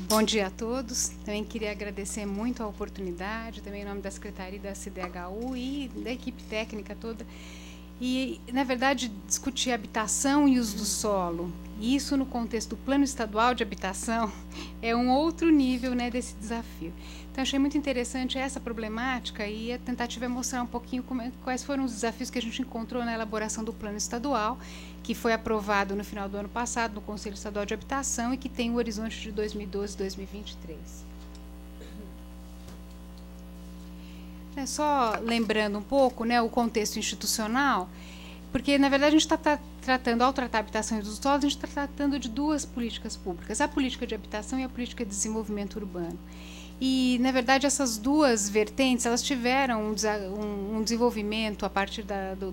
Bom dia a todos. Também queria agradecer muito a oportunidade, também em nome da Secretaria da CDHU e da equipe técnica toda. E, na verdade, discutir habitação e uso do solo, e isso no contexto do Plano Estadual de Habitação, é um outro nível, né, desse desafio. Então, achei muito interessante essa problemática e a tentativa é mostrar um pouquinho quais foram os desafios que a gente encontrou na elaboração do Plano Estadual, que foi aprovado no final do ano passado no Conselho Estadual de Habitação e que tem o horizonte de 2012 e 2023. Só lembrando um pouco, né, o contexto institucional, porque, na verdade, a gente está tratando, ao tratar a habitação e dos solos, a gente está tratando de duas políticas públicas, a política de habitação e a política de desenvolvimento urbano. E, na verdade, essas duas vertentes, elas tiveram um desenvolvimento a partir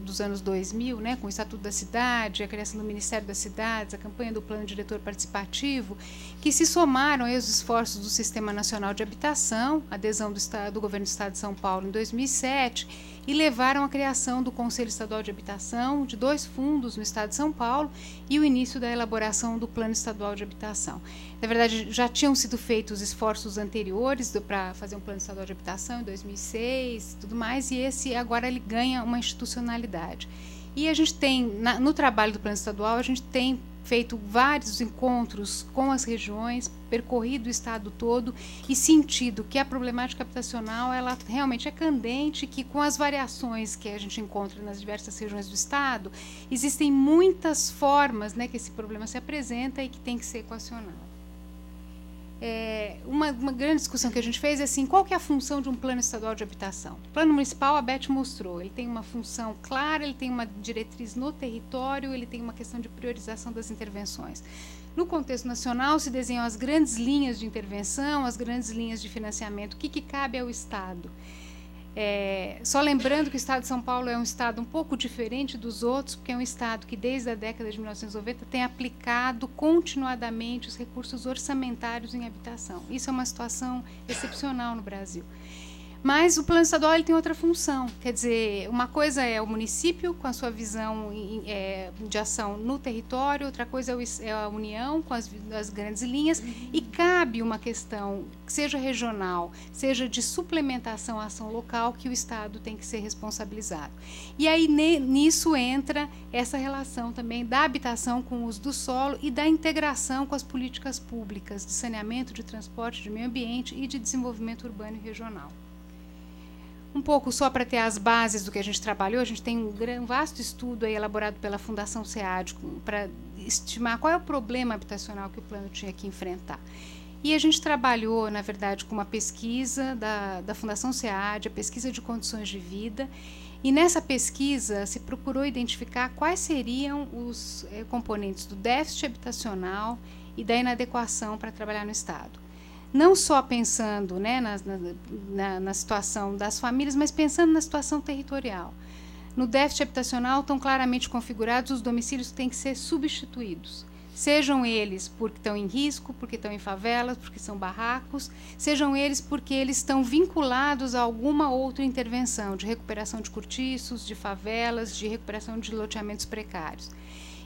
dos anos 2000, né, com o Estatuto da Cidade, a criação do Ministério das Cidades, a campanha do Plano Diretor Participativo, que se somaram aos esforços do Sistema Nacional de Habitação, a adesão do Governo do Estado de São Paulo em 2007, e levaram à criação do Conselho Estadual de Habitação, de 2 fundos no Estado de São Paulo, e o início da elaboração do Plano Estadual de Habitação. Na verdade, já tinham sido feitos esforços anteriores para fazer um Plano Estadual de Habitação em 2006 e tudo mais, e esse agora ele ganha uma institucionalidade. E a gente tem, no trabalho do Plano Estadual, a gente tem feito vários encontros com as regiões, percorrido o estado todo e sentido que a problemática habitacional ela realmente é candente, que com as variações que a gente encontra nas diversas regiões do estado, existem muitas formas, né, que esse problema se apresenta e que tem que ser equacionado. Uma grande discussão que a gente fez é assim, qual que é a função de um plano estadual de habitação? O plano municipal, a Beth mostrou, ele tem uma função clara, ele tem uma diretriz no território, ele tem uma questão de priorização das intervenções. No contexto nacional, se desenham as grandes linhas de intervenção, as grandes linhas de financiamento, o que cabe ao Estado. Só lembrando que o Estado de São Paulo é um Estado um pouco diferente dos outros, porque é um Estado que, desde a década de 1990, tem aplicado continuadamente os recursos orçamentários em habitação. Isso é uma situação excepcional no Brasil. Mas o plano estadual ele tem outra função, quer dizer, uma coisa é o município com a sua visão de ação no território, outra coisa é a União com as grandes linhas, e cabe uma questão, seja regional, seja de suplementação à ação local, que o Estado tem que ser responsabilizado. E aí nisso entra essa relação também da habitação com o uso do solo e da integração com as políticas públicas de saneamento, de transporte, de meio ambiente e de desenvolvimento urbano e regional. Um pouco só para ter as bases do que a gente trabalhou, a gente tem um vasto estudo aí elaborado pela Fundação SEAD para estimar qual é o problema habitacional que o plano tinha que enfrentar. E a gente trabalhou, na verdade, com uma pesquisa da Fundação SEAD, a pesquisa de condições de vida, e nessa pesquisa se procurou identificar quais seriam os componentes do déficit habitacional e da inadequação para trabalhar no Estado. Não só pensando, né, na situação das famílias, mas pensando na situação territorial. No déficit habitacional estão claramente configurados os domicílios que têm que ser substituídos. Sejam eles porque estão em risco, porque estão em favelas, porque são barracos, sejam eles porque eles estão vinculados a alguma outra intervenção de recuperação de cortiços, de favelas, de recuperação de loteamentos precários.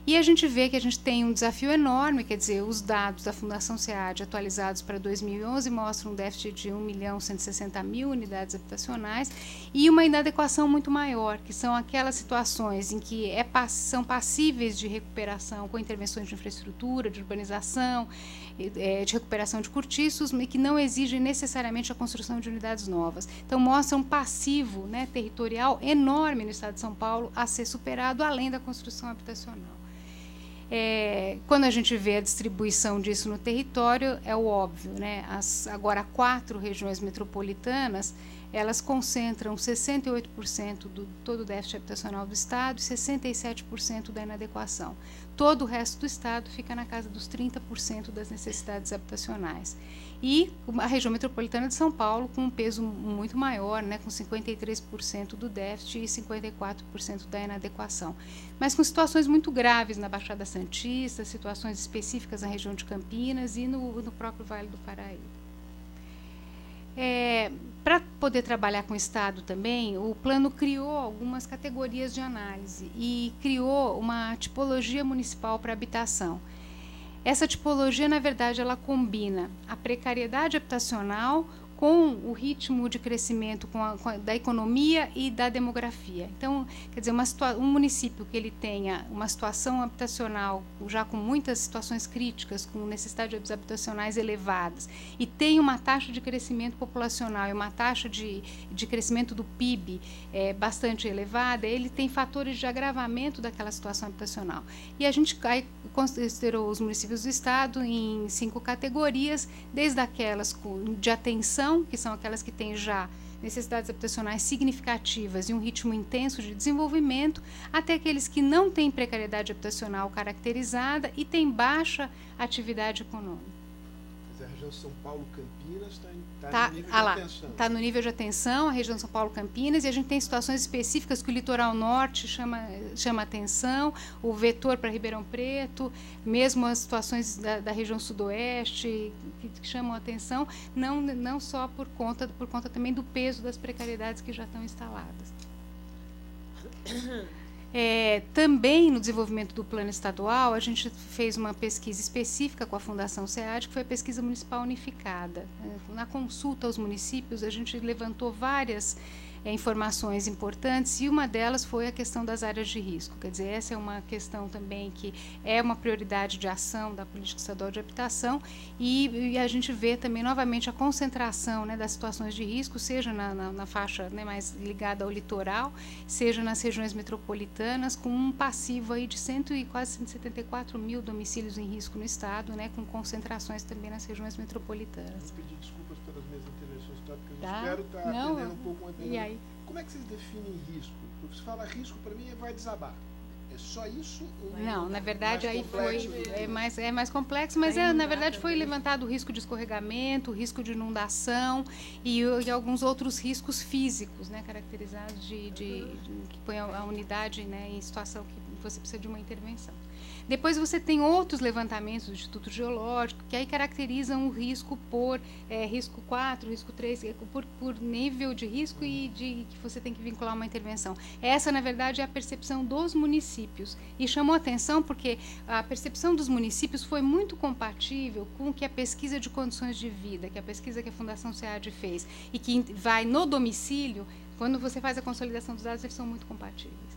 E a gente vê que a gente tem um desafio enorme, quer dizer, os dados da Fundação SEAD atualizados para 2011 mostram um déficit de 1.160.000 unidades habitacionais e uma inadequação muito maior, que são aquelas situações em que são passíveis de recuperação com intervenções de infraestrutura, de urbanização, de recuperação de cortiços, mas que não exigem necessariamente a construção de unidades novas. Então, mostra um passivo, né, territorial enorme no Estado de São Paulo a ser superado, além da construção habitacional. Quando a gente vê a distribuição disso no território, é o óbvio, né? Agora, 4 regiões metropolitanas, elas concentram 68% do todo o déficit habitacional do Estado e 67% da inadequação. Todo o resto do Estado fica na casa dos 30% das necessidades habitacionais. E a região metropolitana de São Paulo com um peso muito maior, né, com 53% do déficit e 54% da inadequação. Mas com situações muito graves na Baixada Santista, situações específicas na região de Campinas e no próprio Vale do Paraíba. Para poder trabalhar com o Estado também, o plano criou algumas categorias de análise e criou uma tipologia municipal para habitação. Essa tipologia, na verdade, ela combina a precariedade habitacional com o ritmo de crescimento da economia e da demografia. Então, quer dizer, um município que ele tenha uma situação habitacional já com muitas situações críticas, com necessidades habitacionais elevadas, e tem uma taxa de crescimento populacional e uma taxa de crescimento do PIB bastante elevada, ele tem fatores de agravamento daquela situação habitacional. E a gente considerou os municípios do estado em 5 categorias, desde aquelas de atenção, que são aquelas que têm já necessidades habitacionais significativas e um ritmo intenso de desenvolvimento, até aqueles que não têm precariedade habitacional caracterizada e têm baixa atividade econômica. Mas a região São Paulo-Campinas está no nível de atenção. Está no nível de atenção, a região São Paulo-Campinas, e a gente tem situações específicas que o litoral norte chama atenção, o vetor para Ribeirão Preto, mesmo as situações da região sudoeste que chamam atenção, não só por conta também do peso das precariedades que já estão instaladas. Também no desenvolvimento do plano estadual, a gente fez uma pesquisa específica com a Fundação SEAD, que foi a pesquisa municipal unificada. Na consulta aos municípios, a gente levantou várias informações importantes, e uma delas foi a questão das áreas de risco. Quer dizer, essa é uma questão também que é uma prioridade de ação da política estadual de habitação, e a gente vê também novamente a concentração, né, das situações de risco, seja na faixa, né, mais ligada ao litoral, seja nas regiões metropolitanas, com um passivo aí de quase 174 mil domicílios em risco no estado, né, com concentrações também nas regiões metropolitanas. Vou pedir desculpas pelas minhas intervenções, porque eu espero estar aprendendo um pouco mais. E aí? Como é que vocês definem risco? Porque se fala risco, para mim, vai desabar. É só isso? Não, na verdade aí é mais complexo, mas na verdade foi levantado o risco de escorregamento, o risco de inundação e alguns outros riscos físicos, né, caracterizados que põem a unidade, né, em situação que você precisa de uma intervenção. Depois você tem outros levantamentos do Instituto Geológico, que aí caracterizam o risco por risco 4, risco 3, por nível de risco e que você tem que vincular uma intervenção. Essa, na verdade, é a percepção dos municípios. E chamou atenção porque a percepção dos municípios foi muito compatível com o que a pesquisa de condições de vida, que a pesquisa que a Fundação SEAD fez, e que vai no domicílio, quando você faz a consolidação dos dados, eles são muito compatíveis.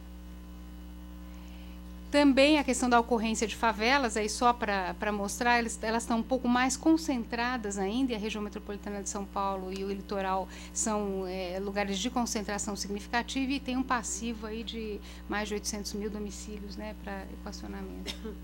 Também a questão da ocorrência de favelas, aí só para mostrar, elas estão um pouco mais concentradas ainda, e a região metropolitana de São Paulo e o litoral são lugares de concentração significativa, e tem um passivo aí de mais de 800 mil domicílios, né, para equacionamento.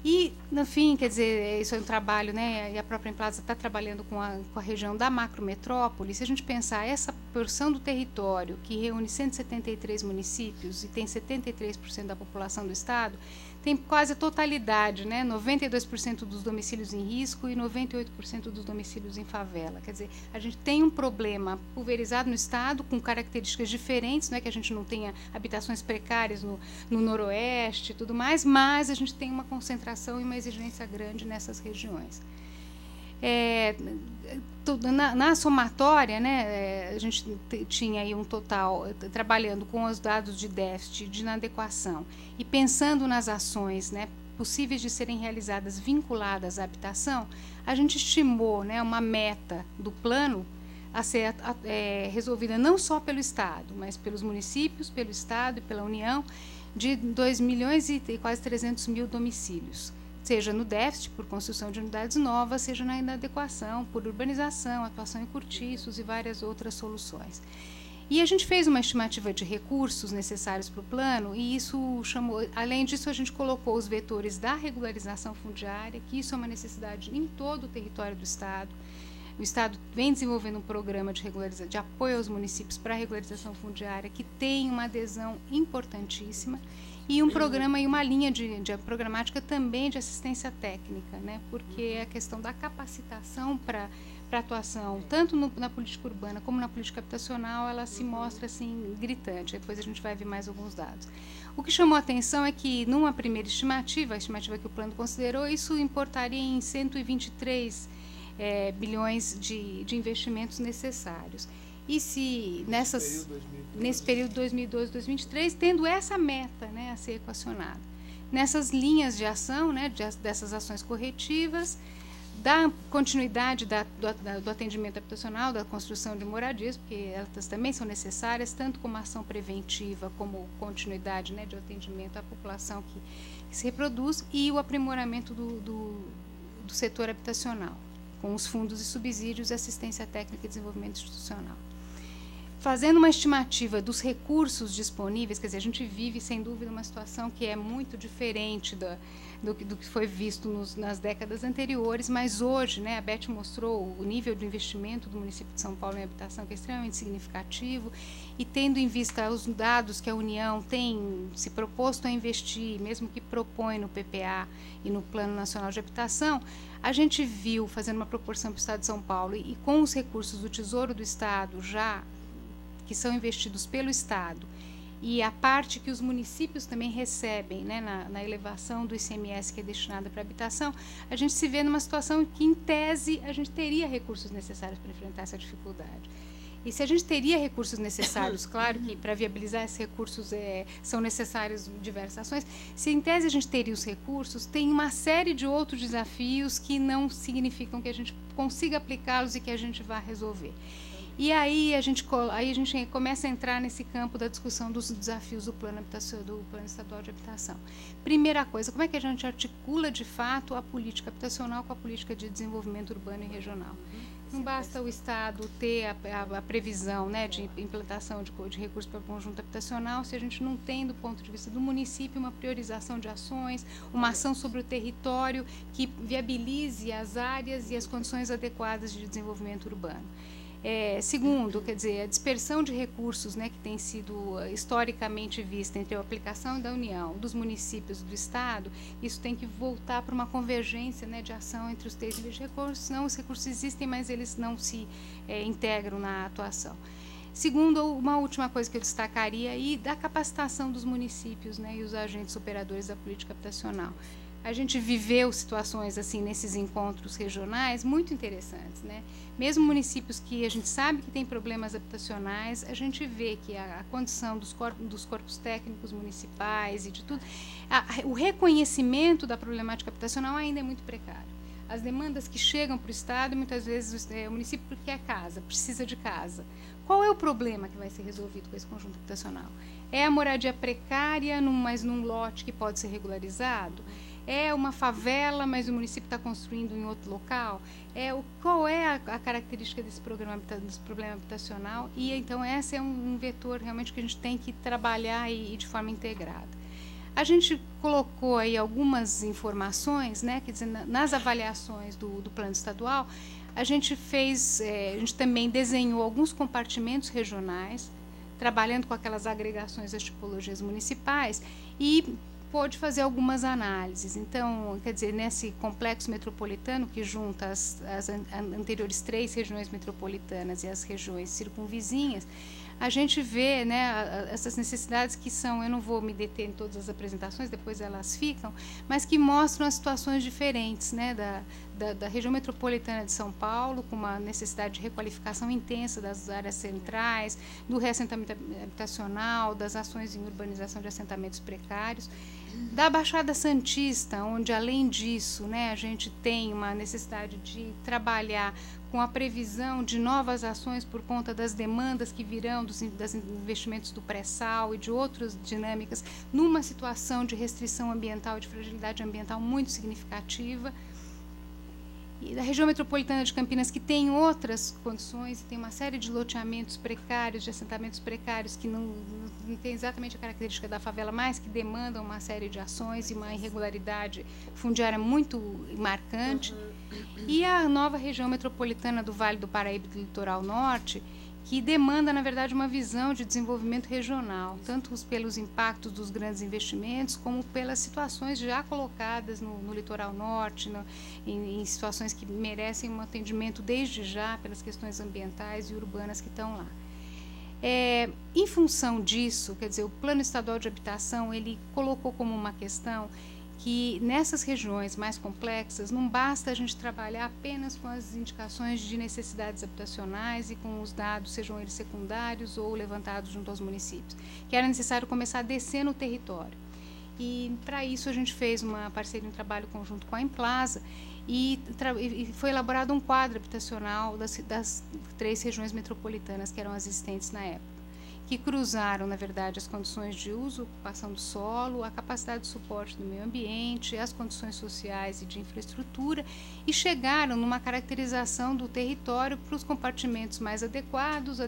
E, no fim, quer dizer, isso é um trabalho, né, e a própria Emplasa está trabalhando com a região da macrometrópole. Se a gente pensar essa porção do território, que reúne 173 municípios e tem 73% da população do estado, tem quase a totalidade, né, 92% dos domicílios em risco e 98% dos domicílios em favela. Quer dizer, a gente tem um problema pulverizado no estado, com características diferentes, não é que a gente não tenha habitações precárias no noroeste e tudo mais, mas a gente tem uma concentração e uma exigência grande nessas regiões. Na somatória, né, a gente tinha aí um total, trabalhando com os dados de déficit, de inadequação, e pensando nas ações, né, possíveis de serem realizadas vinculadas à habitação, a gente estimou, né, uma meta do plano a ser resolvida não só pelo Estado, mas pelos municípios, pelo Estado e pela União, de 2 milhões e quase 300 mil domicílios, seja no déficit, por construção de unidades novas, seja na inadequação, por urbanização, atuação em cortiços e várias outras soluções. E a gente fez uma estimativa de recursos necessários para o plano, e isso chamou, além disso, a gente colocou os vetores da regularização fundiária, que isso é uma necessidade em todo o território do Estado. O Estado vem desenvolvendo um programa de apoio aos municípios para a regularização fundiária, que tem uma adesão importantíssima, e um programa e uma linha de programática também de assistência técnica, né? Porque a questão da capacitação para atuação, tanto na política urbana como na política habitacional, ela se mostra assim gritante. Depois a gente vai ver mais alguns dados. O que chamou a atenção é que, numa primeira estimativa, a estimativa que o plano considerou, isso importaria em 123 bilhões de investimentos necessários. E se nesse período 2012-2023, tendo essa meta, né, a ser equacionada. nessas linhas de ação, né, dessas ações corretivas, da continuidade do atendimento habitacional, da construção de moradias, porque elas também são necessárias, tanto como ação preventiva, como continuidade, né, de atendimento à população que se reproduz, e o aprimoramento do setor habitacional, com os fundos e subsídios, assistência técnica e desenvolvimento institucional. Fazendo uma estimativa dos recursos disponíveis, quer dizer, a gente vive, sem dúvida, uma situação que é muito diferente do que foi visto nas décadas anteriores, mas hoje, né, a Beth mostrou o nível de investimento do município de São Paulo em habitação, que é extremamente significativo, e tendo em vista os dados que a União tem se proposto a investir, mesmo que propõe no PPA e no Plano Nacional de Habitação, a gente viu, fazendo uma proporção para o Estado de São Paulo, e com os recursos do Tesouro do Estado já que são investidos pelo Estado, e a parte que os municípios também recebem, né, na elevação do ICMS que é destinada para habitação, a gente se vê numa situação que, em tese, a gente teria recursos necessários para enfrentar essa dificuldade. E se a gente teria recursos necessários, claro que para viabilizar esses recursos são necessárias diversas ações, se em tese a gente teria os recursos, tem uma série de outros desafios que não significam que a gente consiga aplicá-los e que a gente vá resolver. E aí a gente começa a entrar nesse campo da discussão dos desafios do Plano Estadual de Habitação. Primeira coisa, como é que a gente articula de fato a política habitacional com a política de desenvolvimento urbano e regional? Não basta o Estado ter a previsão, né, de implantação de recursos para o conjunto habitacional se a gente não tem, do ponto de vista do município, uma priorização de ações, uma ação sobre o território que viabilize as áreas e as condições adequadas de desenvolvimento urbano. Segundo, quer dizer, a dispersão de recursos, né, que tem sido historicamente vista entre a aplicação da União, dos municípios e do Estado, isso tem que voltar para uma convergência, né, de ação entre os três níveis de recursos, senão os recursos existem, mas eles não se integram na atuação. Segundo, uma última coisa que eu destacaria aí, da capacitação dos municípios, né, e os agentes operadores da política habitacional. A gente viveu situações assim nesses encontros regionais muito interessantes, né? Mesmo municípios que a gente sabe que tem problemas habitacionais, a gente vê que a condição dos corpos técnicos municipais e de tudo, o reconhecimento da problemática habitacional ainda é muito precário. As demandas que chegam para o Estado, muitas vezes o município quer casa, precisa de casa. Qual é o problema que vai ser resolvido com esse conjunto habitacional? É a moradia precária, mas num lote que pode ser regularizado? É uma favela, mas o município está construindo em outro local? Qual é a característica desse problema habitacional? E, então, esse é um vetor realmente que a gente tem que trabalhar e de forma integrada. A gente colocou aí algumas informações, né, quer dizer, nas avaliações do plano estadual, a gente também desenhou alguns compartimentos regionais, trabalhando com aquelas agregações das tipologias municipais, e pôde fazer algumas análises. Então, quer dizer, nesse complexo metropolitano que junta as anteriores 3 regiões metropolitanas e as regiões circunvizinhas, a gente vê, né, essas necessidades que são, eu não vou me deter em todas as apresentações, depois elas ficam, mas que mostram as situações diferentes, né, da região metropolitana de São Paulo, com uma necessidade de requalificação intensa das áreas centrais, do reassentamento habitacional, das ações em urbanização de assentamentos precários, da Baixada Santista, onde, além disso, né, a gente tem uma necessidade de trabalhar com a previsão de novas ações por conta das demandas que virão dos investimentos do pré-sal e de outras dinâmicas, numa situação de restrição ambiental e de fragilidade ambiental muito significativa. E da região metropolitana de Campinas, que tem outras condições, tem uma série de loteamentos precários, de assentamentos precários, que não tem exatamente a característica da favela, mas que demandam uma série de ações e uma irregularidade fundiária muito marcante. E a nova região metropolitana do Vale do Paraíba e do Litoral Norte, que demanda, na verdade, uma visão de desenvolvimento regional, tanto pelos impactos dos grandes investimentos, como pelas situações já colocadas no litoral norte, em situações que merecem um atendimento desde já pelas questões ambientais e urbanas que estão lá. Em função disso, quer dizer, o Plano Estadual de Habitação, ele colocou como uma questão que nessas regiões mais complexas não basta a gente trabalhar apenas com as indicações de necessidades habitacionais e com os dados, sejam eles secundários ou levantados junto aos municípios, que era necessário começar a descer no território. E para isso a gente fez uma parceria, um trabalho conjunto com a Emplaza, e foi elaborado um quadro habitacional das 3 regiões metropolitanas que eram existentes na época, que cruzaram, na verdade, as condições de uso, ocupação do solo, a capacidade de suporte do meio ambiente, as condições sociais e de infraestrutura, e chegaram numa caracterização do território para os compartimentos mais adequados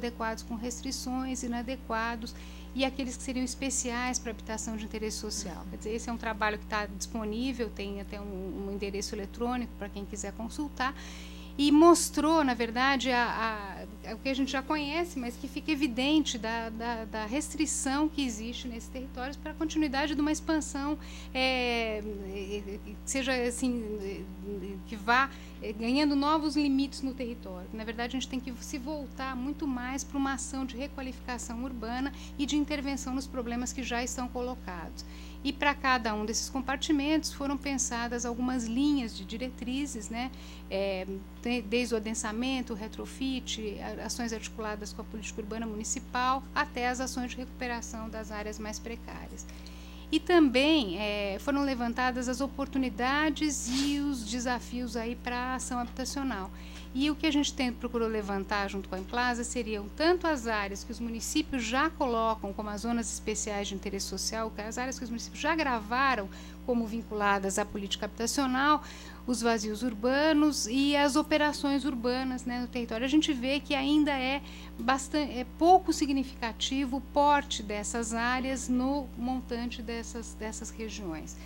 com restrições, inadequados, e aqueles que seriam especiais para habitação de interesse social. Quer dizer, esse é um trabalho que está disponível, tem até um endereço eletrônico para quem quiser consultar, e mostrou, na verdade, o que a gente já conhece, mas que fica evidente da restrição que existe nesses territórios para a continuidade de uma expansão, seja assim, que vá ganhando novos limites no território. Na verdade, a gente tem que se voltar muito mais para uma ação de requalificação urbana e de intervenção nos problemas que já estão colocados. E para cada um desses compartimentos foram pensadas algumas linhas de diretrizes, né, desde o adensamento, o retrofit, ações articuladas com a política urbana municipal, até as ações de recuperação das áreas mais precárias. E também foram levantadas as oportunidades e os desafios aí para a ação habitacional. E o que a gente procurou levantar junto com a Emplaza seriam tanto as áreas que os municípios já colocam como as zonas especiais de interesse social, as áreas que os municípios já gravaram como vinculadas à política habitacional, os vazios urbanos e as operações urbanas, né, no território. A gente vê que ainda é pouco significativo o porte dessas áreas no montante dessas regiões.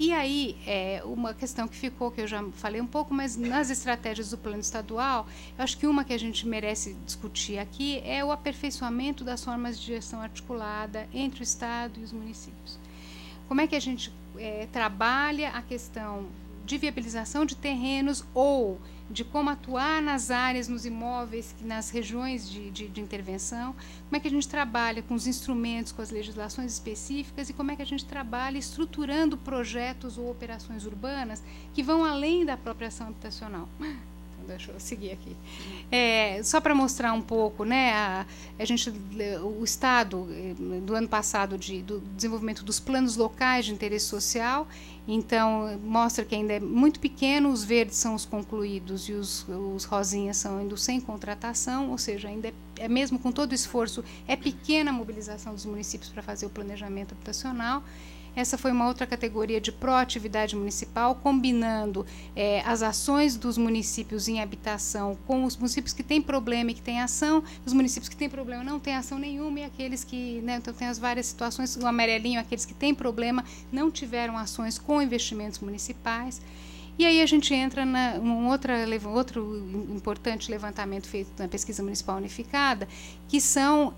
E aí, uma questão que ficou, que eu já falei um pouco, mas nas estratégias do plano estadual, eu acho que uma que a gente merece discutir aqui é o aperfeiçoamento das formas de gestão articulada entre o Estado e os municípios. Como é que a gente trabalha a questão de viabilização de terrenos ou de como atuar nas áreas, nos imóveis, nas regiões de intervenção, como é que a gente trabalha com os instrumentos, com as legislações específicas e como é que a gente trabalha estruturando projetos ou operações urbanas que vão além da própria ação habitacional. Então, deixa eu seguir aqui. Só para mostrar um pouco, né, o Estado, do ano passado, do desenvolvimento dos planos locais de interesse social, então mostra que ainda é muito pequeno, os verdes são os concluídos e os rosinhas são ainda sem contratação, ou seja, ainda mesmo com todo o esforço, é pequena a mobilização dos municípios para fazer o planejamento habitacional. Essa foi uma outra categoria de proatividade municipal, combinando as ações dos municípios em habitação com os municípios que têm problema e que têm ação, os municípios que têm problema não têm ação nenhuma, e aqueles que, né, então tem as várias situações, o amarelinho, aqueles que têm problema não tiveram ações com investimentos municipais. E aí a gente entra num outro importante levantamento feito na Pesquisa Municipal Unificada, que são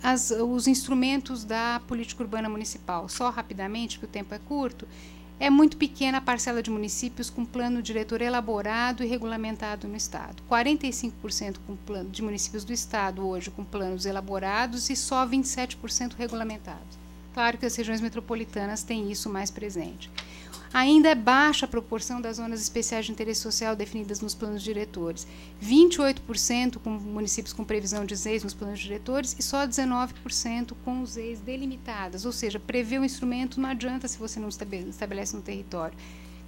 os instrumentos da política urbana municipal. Só rapidamente, porque o tempo é curto, é muito pequena a parcela de municípios com plano diretor elaborado e regulamentado no Estado. 45% de municípios do Estado hoje com planos elaborados e só 27% regulamentados. Claro que as regiões metropolitanas têm isso mais presente. Ainda é baixa a proporção das zonas especiais de interesse social definidas nos planos diretores. 28% com municípios com previsão de ZEIs nos planos diretores e só 19% com os ZEIs delimitadas, ou seja, prever o instrumento não adianta se você não estabelece no território.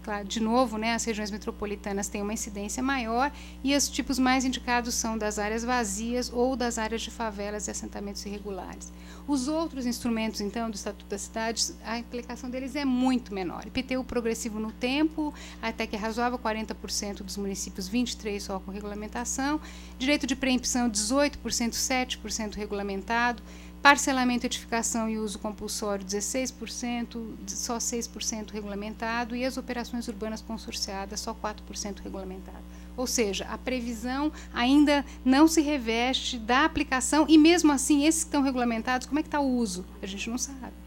Claro, de novo, né, as regiões metropolitanas têm uma incidência maior e os tipos mais indicados são das áreas vazias ou das áreas de favelas e assentamentos irregulares. Os outros instrumentos, então, do Estatuto da Cidade, a implicação deles é muito menor. IPTU progressivo no tempo, até que é razoável, 40% dos municípios, 23% só com regulamentação. Direito de preempção, 18%, 7% regulamentado. Parcelamento, edificação e uso compulsório, 16%, só 6% regulamentado, e as operações urbanas consorciadas, só 4% regulamentado. Ou seja, a previsão ainda não se reveste da aplicação, e mesmo assim, esses que estão regulamentados, como é que está o uso? A gente não sabe.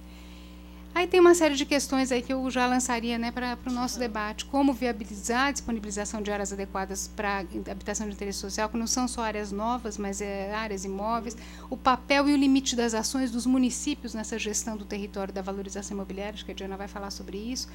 Aí tem uma série de questões aí que eu já lançaria, né, para o nosso debate. Como viabilizar a disponibilização de áreas adequadas para habitação de interesse social, que não são só áreas novas, mas áreas imóveis. O papel e o limite das ações dos municípios nessa gestão do território da valorização imobiliária, acho que a Diana vai falar sobre isso.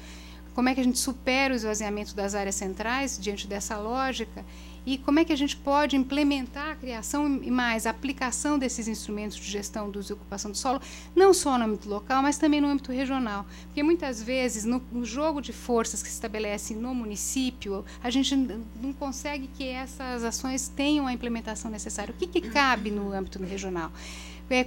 como é que a gente supera o esvaziamento das áreas centrais diante dessa lógica, e como é que a gente pode implementar a criação e mais a aplicação desses instrumentos de gestão do uso e ocupação do solo, não só no âmbito local, mas também no âmbito regional. Porque muitas vezes, no jogo de forças que se estabelece no município, a gente não consegue que essas ações tenham a implementação necessária. O que cabe no âmbito regional?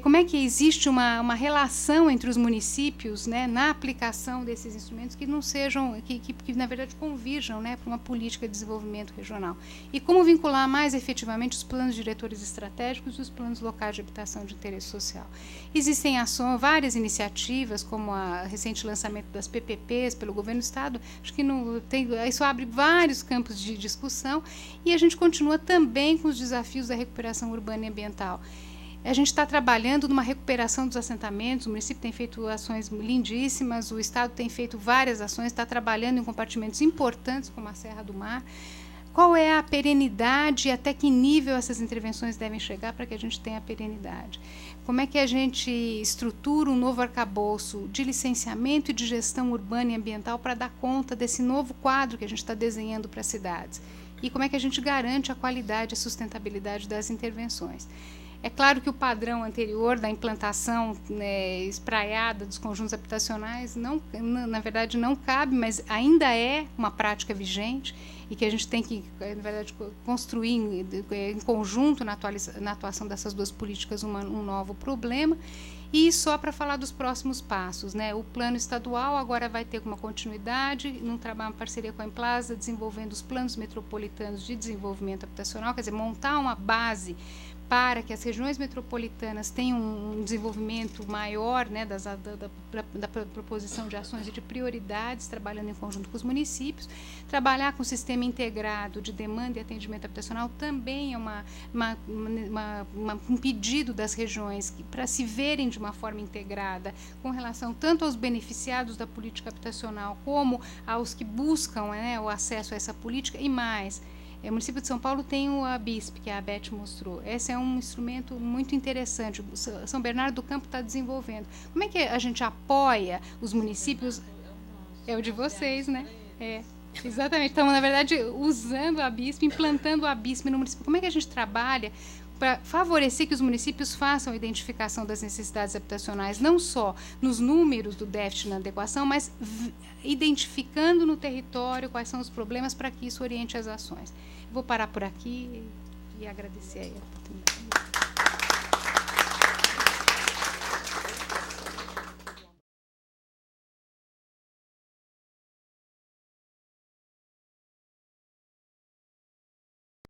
Como é que existe uma relação entre os municípios, né, na aplicação desses instrumentos que não sejam, que na verdade convirjam, né, para uma política de desenvolvimento regional. E como vincular mais efetivamente os planos diretores estratégicos e os planos locais de habitação de interesse social. Existem várias iniciativas, como o recente lançamento das PPPs pelo governo do Estado, acho que isso abre vários campos de discussão, e a gente continua também com os desafios da recuperação urbana e ambiental. A gente está trabalhando numa recuperação dos assentamentos, o município tem feito ações lindíssimas, o Estado tem feito várias ações, está trabalhando em compartimentos importantes, como a Serra do Mar. Qual é a perenidade e até que nível essas intervenções devem chegar para que a gente tenha a perenidade? Como é que a gente estrutura um novo arcabouço de licenciamento e de gestão urbana e ambiental para dar conta desse novo quadro que a gente está desenhando para as cidades? E como é que a gente garante a qualidade e a sustentabilidade das intervenções? É claro que o padrão anterior da implantação, né, espraiada dos conjuntos habitacionais, na verdade, não cabe, mas ainda é uma prática vigente e que a gente tem que, na verdade, construir em conjunto, na atuação dessas duas políticas, um novo problema. E só para falar dos próximos passos, né? O plano estadual agora vai ter uma continuidade, num trabalho, uma parceria com a Emplasa, desenvolvendo os planos metropolitanos de desenvolvimento habitacional, quer dizer, montar uma base para que as regiões metropolitanas tenham um desenvolvimento maior, né, da proposição de ações e de prioridades, trabalhando em conjunto com os municípios. Trabalhar com o sistema integrado de demanda e atendimento habitacional também é um pedido das regiões para se verem de uma forma integrada com relação tanto aos beneficiados da política habitacional como aos que buscam, né, o acesso a essa política e mais. O município de São Paulo tem o ABISP, que a Beth mostrou. Esse é um instrumento muito interessante. O São Bernardo do Campo está desenvolvendo. Como é que a gente apoia os municípios? É o de vocês, né? É, exatamente. Então, na verdade, usando o ABISP, implantando o ABISP no município. Como é que a gente trabalha para favorecer que os municípios façam a identificação das necessidades habitacionais, não só nos números do déficit na adequação, mas identificando no território quais são os problemas para que isso oriente as ações. Vou parar por aqui e agradecer aí a oportunidade.